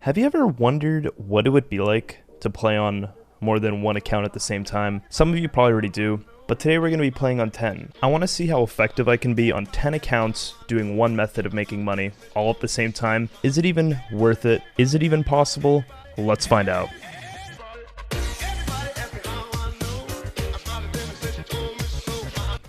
Have you ever wondered what it would be like to play on more than one account at the same time? Some of you probably already do, but today we're going to be playing on 10. I want to see how effective I can be on 10 accounts doing one method of making money all at the same time. Is it even worth it? Is it even possible? Let's find out.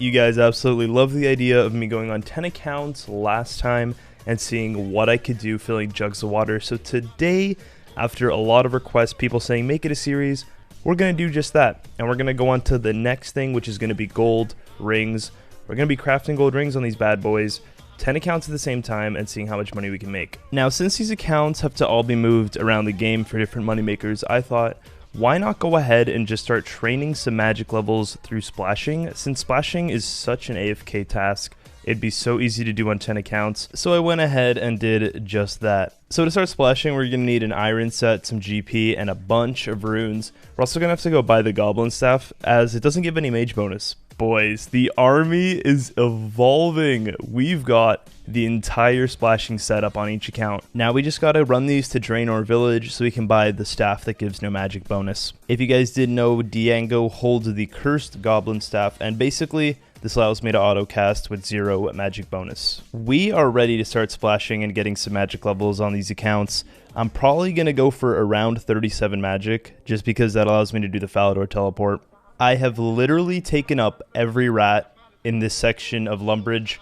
You guys absolutely love the idea of me going on 10 accounts last time and seeing what I could do filling jugs of water. So today, after a lot of requests, people saying make it a series, we're going to do just that. And we're going to go on to the next thing, which is going to be gold rings. We're going to be crafting gold rings on these bad boys, 10 accounts at the same time, and seeing how much money we can make. Now, since these accounts have to all be moved around the game for different money makers, I thought, why not go ahead and just start training some magic levels through splashing? Since splashing is such an AFK task, it'd be so easy to do on 10 accounts, so I went ahead and did just that. So to start splashing, we're going to need an iron set, some GP, and a bunch of runes. We're also going to have to go buy the goblin staff, as it doesn't give any mage bonus. Boys, the army is evolving. We've got the entire splashing setup on each account. Now we just gotta run these to Draenor Village so we can buy the staff that gives no magic bonus. If you guys didn't know, Diango holds the cursed goblin staff, and basically this allows me to auto cast with 0 magic bonus. We are ready to start splashing and getting some magic levels on these accounts. I'm probably gonna go for around 37 magic, just because that allows me to do the Falador teleport. I have literally taken up every rat in this section of Lumbridge.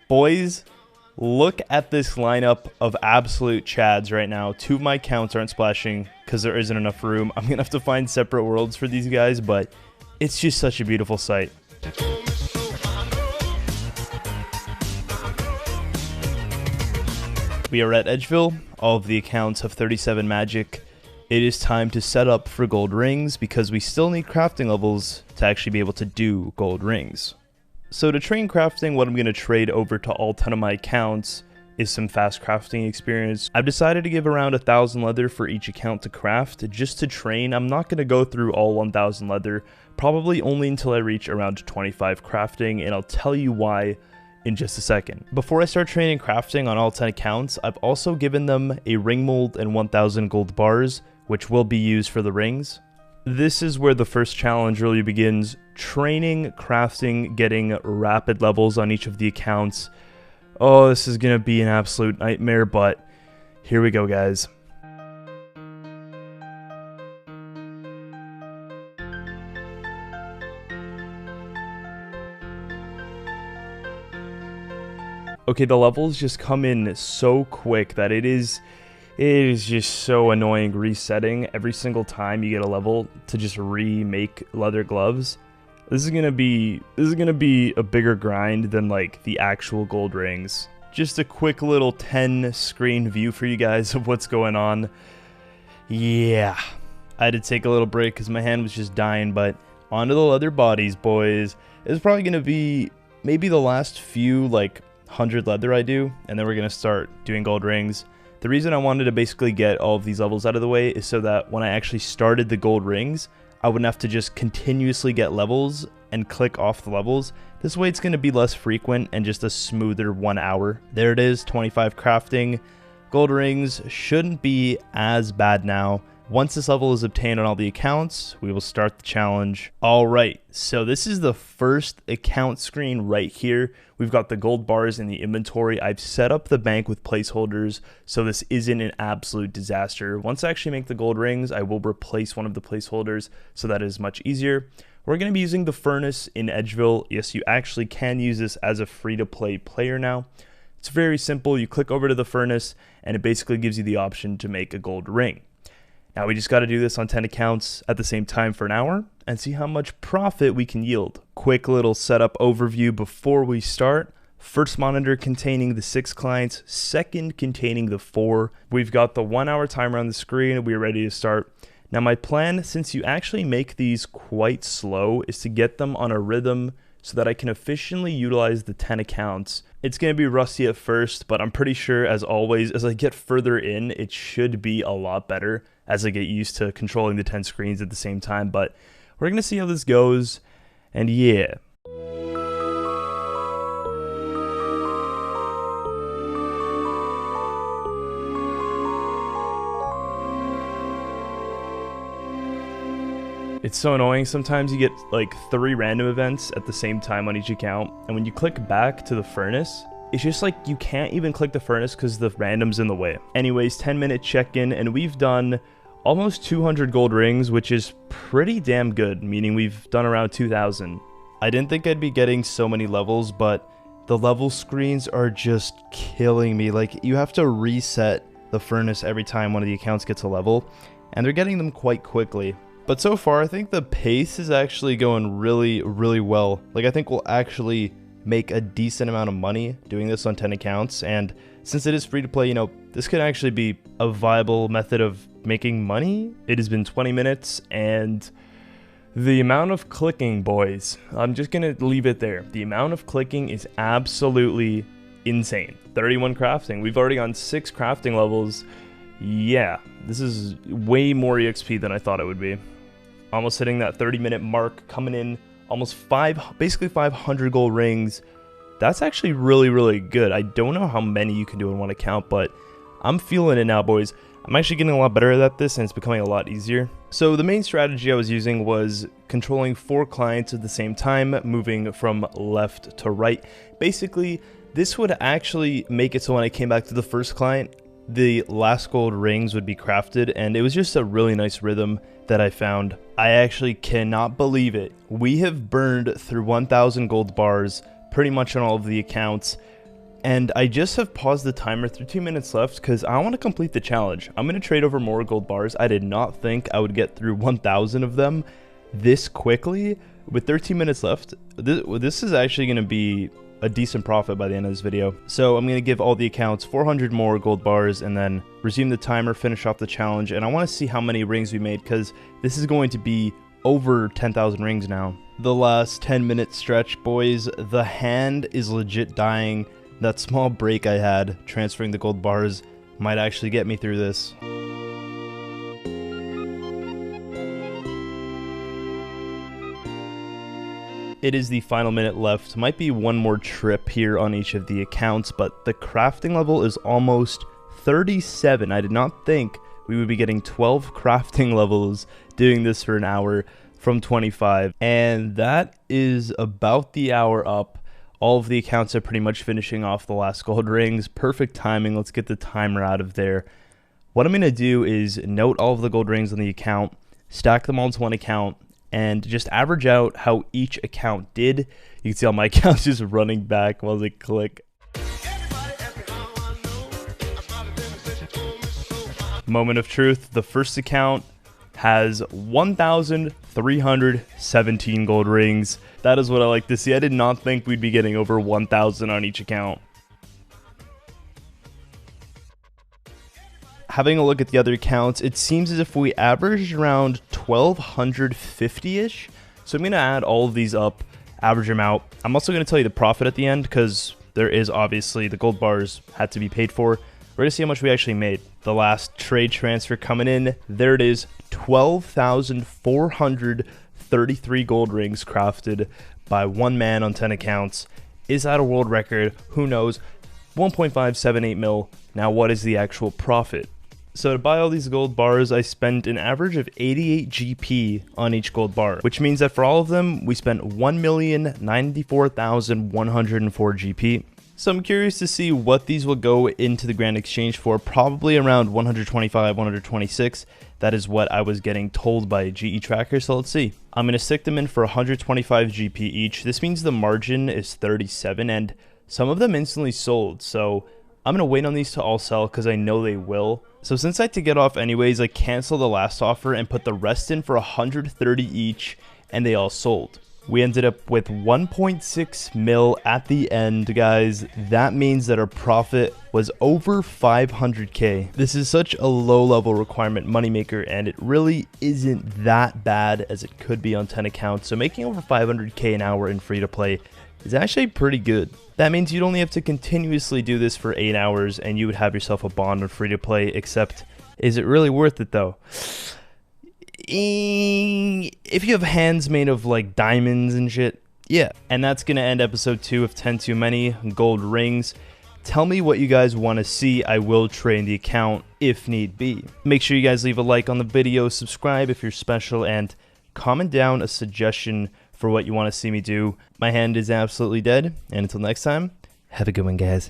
Boys, look at this lineup of absolute chads right now. 2 of my accounts aren't splashing because there isn't enough room. I'm going to have to find separate worlds for these guys, but it's just such a beautiful sight. We are at Edgeville. All of the accounts have 37 magic. It is time to set up for gold rings because we still need crafting levels to actually be able to do gold rings. So to train crafting, what I'm going to trade over to all 10 of my accounts is some fast crafting experience. I've decided to give around 1,000 leather for each account to craft just to train. I'm not going to go through all 1,000 leather, probably only until I reach around 25 crafting, and I'll tell you why in just a second. Before I start training crafting on all 10 accounts, I've also given them a ring mold and 1,000 gold bars, which will be used for the rings. This is where the first challenge really begins. Training, crafting, getting rapid levels on each of the accounts. Oh, this is gonna be an absolute nightmare, but here we go, guys. Okay, the levels just come in so quick that it is just so annoying resetting every single time you get a level to just remake leather gloves. This is gonna be a bigger grind than like the actual gold rings. Just a quick little 10 screen view for you guys of what's going on. Yeah, I had to take a little break because my hand was just dying, but onto the leather bodies, boys. It's probably gonna be maybe the last few like 100 leather I do, and then we're gonna start doing gold rings. The reason I wanted to basically get all of these levels out of the way is so that when I actually started the gold rings, I wouldn't have to just continuously get levels and click off the levels. This way it's going to be less frequent and just a smoother 1 hour. There it is, 25 crafting. Gold rings shouldn't be as bad now. Once this level is obtained on all the accounts, we will start the challenge. Alright, so this is the first account screen right here. We've got the gold bars in the inventory. I've set up the bank with placeholders, so this isn't an absolute disaster. Once I actually make the gold rings, I will replace one of the placeholders, so that is much easier. We're going to be using the furnace in Edgeville. Yes, you actually can use this as a free-to-play player now. It's very simple. You click over to the furnace, and it basically gives you the option to make a gold ring. Now we just got to do this on 10 accounts at the same time for an hour and see how much profit we can yield. Quick little setup overview before we start. First monitor containing the 6 clients, second containing the 4. We've got the 1 hour timer on the screen. We're ready to start. Now my plan, since you actually make these quite slow, is to get them on a rhythm so that I can efficiently utilize the 10 accounts. It's going to be rusty at first, but I'm pretty sure, as always, as I get further in, it should be a lot better as I get used to controlling the 10 screens at the same time. But we're going to see how this goes, and yeah. It's so annoying. Sometimes you get like 3 random events at the same time on each account, and when you click back to the furnace, it's just like you can't even click the furnace because the random's in the way. Anyways, 10-minute check-in, and we've done almost 200 gold rings, which is pretty damn good, meaning we've done around 2,000. I didn't think I'd be getting so many levels, but the level screens are just killing me. Like, you have to reset the furnace every time one of the accounts gets a level, and they're getting them quite quickly. But so far, I think the pace is actually going really, really well. Like, I think we'll actually make a decent amount of money doing this on 10 accounts. And since it is free to play, you know, this could actually be a viable method of making money. It has been 20 minutes, and the amount of clicking, boys, I'm just going to leave it there. The amount of clicking is absolutely insane. 31 crafting. We've already gone 6 crafting levels. Yeah, this is way more EXP than I thought it would be. Almost hitting that 30-minute mark, coming in almost basically 500 gold rings. That's actually really, really good. I don't know how many you can do in one account, but I'm feeling it now, boys. I'm actually getting a lot better at this, and it's becoming a lot easier. So the main strategy I was using was controlling 4 clients at the same time, moving from left to right. Basically, this would actually make it so when I came back to the first client, the last gold rings would be crafted, and it was just a really nice rhythm that I found. I actually cannot believe it. We have burned through 1,000 gold bars pretty much on all of the accounts, and I just have paused the timer through 2 minutes left because I want to complete the challenge. I'm going to trade over more gold bars. I did not think I would get through 1,000 of them this quickly. With 13 minutes left, this is actually going to be a decent profit by the end of this video. So I'm going to give all the accounts 400 more gold bars and then resume the timer, finish off the challenge. And I want to see how many rings we made because this is going to be over 10,000 rings now. The last 10-minute stretch, boys. The hand is legit dying. That small break I had transferring the gold bars might actually get me through this. It is the final minute left. Might be one more trip here on each of the accounts, but the crafting level is almost 37. I did not think we would be getting 12 crafting levels doing this for an hour from 25. And that is about the hour up. All of the accounts are pretty much finishing off the last gold rings. Perfect timing. Let's get the timer out of there. What I'm going to do is note all of the gold rings on the account, stack them all into one account, and just average out how each account did. You can see all my accounts just running back while they click. Moment of truth. The first account has 1,317 gold rings. That is what I like to see. I did not think we'd be getting over 1,000 on each account. Having a look at the other accounts, it seems as if we averaged around 1,250-ish. So I'm going to add all of these up, average them out. I'm also going to tell you the profit at the end because there is obviously the gold bars had to be paid for. We're going to see how much we actually made. The last trade transfer coming in, there it is, 12,433 gold rings crafted by one man on 10 accounts. Is that a world record? Who knows? 1.578 mil. Now what is the actual profit? So to buy all these gold bars, I spent an average of 88 GP on each gold bar, which means that for all of them, we spent 1,094,104 GP. So I'm curious to see what these will go into the Grand Exchange for, probably around 125, 126. That is what I was getting told by GE Tracker, so let's see. I'm going to stick them in for 125 GP each. This means the margin is 37, and some of them instantly sold, so I'm going to wait on these to all sell because I know they will. So since I had to get off anyways, I canceled the last offer and put the rest in for 130 each, and they all sold. We ended up with 1.6 mil at the end, guys. That means that our profit was over 500k. This is such a low-level requirement moneymaker, and it really isn't that bad as it could be on 10 accounts. So making over 500k an hour in free-to-play is actually pretty good. That means you'd only have to continuously do this for 8 hours, and you would have yourself a bond on free-to-play, except is it really worth it, though? If you have hands made of like diamonds and shit, yeah. And that's gonna end episode 2 of 10 Too Many Gold Rings. Tell me what you guys want to see. I will train the account if need be. Make sure you guys leave a like on the video, subscribe if you're special, and comment down a suggestion for what you want to see me do. My hand is absolutely dead, and until next time, have a good one, guys.